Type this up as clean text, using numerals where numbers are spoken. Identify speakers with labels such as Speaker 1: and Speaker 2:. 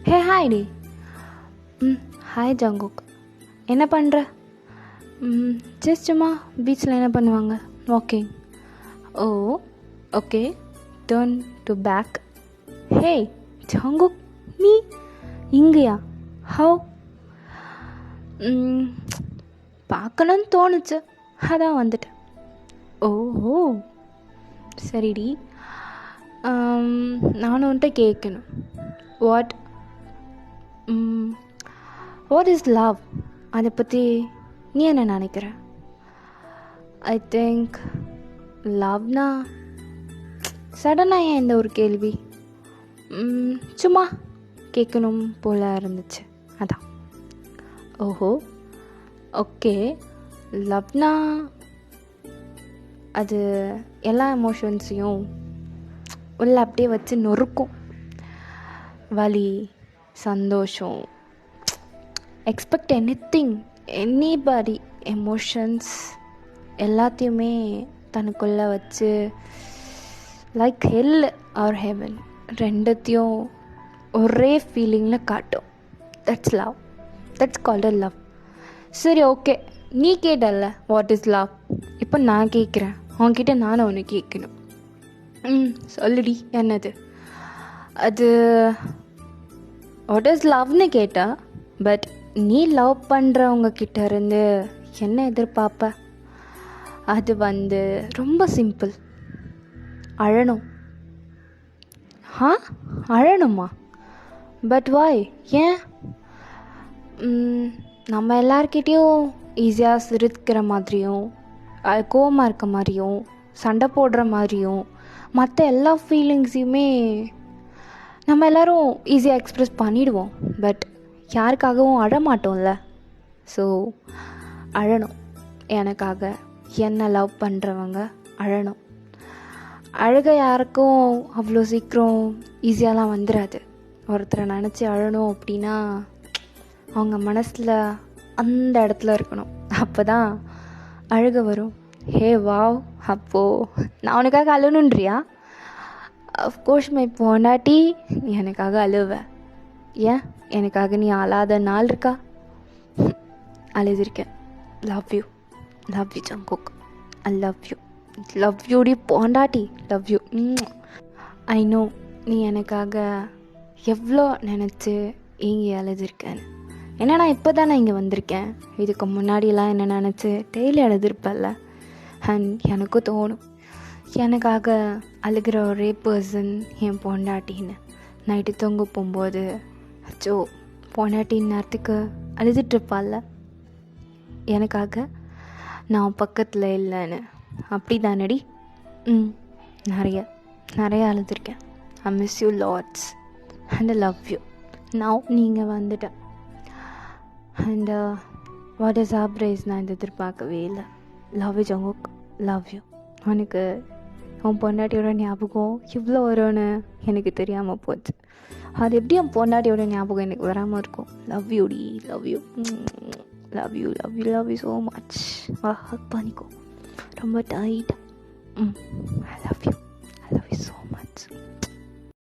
Speaker 1: ஹே hi டி. Hi Jungkook. என்ன பண்ணுற? ஜஸ்ட் சும்மா பீச்சில் என்ன பண்ணுவாங்க, walking. Oh okay, turn to back. Hey Jungkook, நீ இங்கேயா? ஹவ்? பார்க்கணுன்னு தோணுச்சு, அதான் வந்துட்டேன். ஓஹோ சரிடி. நானும் உன்கிட்ட கேட்கணும். What is love? அதை பற்றி நீ என்ன நினைக்கிற? ஐ திங்க் லவ்னா சடனாக ஏன் இந்த ஒரு கேள்வி? சும்மா கேட்கணும் போல் இருந்துச்சு, அதான். ஓஹோ ஓகே. லவ்னா அது எல்லா எமோஷன்ஸையும் உள்ள அப்படியே வச்சு நொறுக்கும். வலி, சந்தோஷம், எக்ஸ்பெக்ட் எனிபடி எமோஷன்ஸ் எல்லாத்தையுமே தனக்குள்ளே வச்சு லைக் ஹெல் ஆர் ஹெவன் ரெண்டத்தையும் ஒரே ஃபீலிங்கில் காட்டும். That's love. That's called a love. சரி ஓகே, நீ கேட்டல்ல வாட் இஸ் லவ். இப்போ நான் கேட்குறேன், அவன்கிட்ட நானும் ஒன்று கேட்கணும். சொல்லுடி, என்னது அது? வாட் இஸ் லவ்னு கேட்டா, பட் நீ லவ் பண்ணுறவங்க கிட்ட இருந்து என்ன எதிர்பார்ப்ப? அது ரொம்ப சிம்பிள். அழணும். அழணுமா? பட் வாய்? ஏன்? நம்ம எல்லார்கிட்டேயும் ஈஸியாக சிரிக்கிற மாதிரியும், கோவமாக இருக்க மாதிரியும், சண்டை போடுற மாதிரியும், மற்ற எல்லா ஃபீலிங்ஸையுமே நம்ம எல்லோரும் ஈஸியாக எக்ஸ்ப்ரெஸ் பண்ணிவிடுவோம். பட் யாருக்காகவும் அழமாட்டோம்ல. ஸோ அழணும். எனக்காக என்ன லவ் பண்ணுறவங்க அழணும். அழுக யாருக்கும் அவ்வளோ சீக்கிரம் ஈஸியாலாம் வந்துடாது. ஒருத்தரை நினச்சி அழணும் அப்படின்னா அவங்க மனசில் அந்த இடத்துல இருக்கணும், அப்போ தான் அழுக வரும். ஹே வாவ், அப்போது நான் உனக்காக அழணுன்றியா? அஃப்கோர்ஸ் மை பொண்டாட்டி, நீ எனக்காக அழுவ. ஏன் எனக்காக நீ அழாத நாள் இருக்கா? அழுதுருக்கேன். Love you Jungkook. I love you டி பொண்டாட்டி. Love you. ஐ நோ நீ எனக்காக எவ்வளோ நினச்சி இங்கே அழுதுருக்கேன்னு. ஏன்னா நான் இப்போ தான் இங்கே வந்திருக்கேன். இதுக்கு முன்னாடியெல்லாம் என்ன நினச்சி டெய்லி அழுதுருப்பல்ல. அண்ட் எனக்கும் தோணும், எனக்காக அழுகிற ஒரே பர்சன் என் பொண்டாட்டின்னு. நைட்டு தூங்க போகும்போது அச்சோ பொண்டாட்டின் நேரத்துக்கு அழுதுட்ருப்பாள்ல எனக்காக, நான் பக்கத்தில் இல்லைன்னு. அப்படி தானடி? நிறைய அழுதுருக்கேன். I miss you lots and I love you. Now நீங்கள் வந்துட்டேன். அண்ட் வாட் இஸ் சர்ப்ரைஸ், நான் இது எதிர்பார்க்கவே இல்லை. Love you Jungkook. Love you. உனக்கு உன் பொண்டாட்டியோட ஞாபகம் இவ்வளோ வரும்னு எனக்கு தெரியாமல் போச்சு. அது எப்படி என் பொண்டாட்டியோட ஞாபகம் எனக்கு வராமல் இருக்கும்? லவ் யூ டி. Love you so much. Hug பண்ணிக்கோ ரொம்ப டைட்டாக. I love you so much.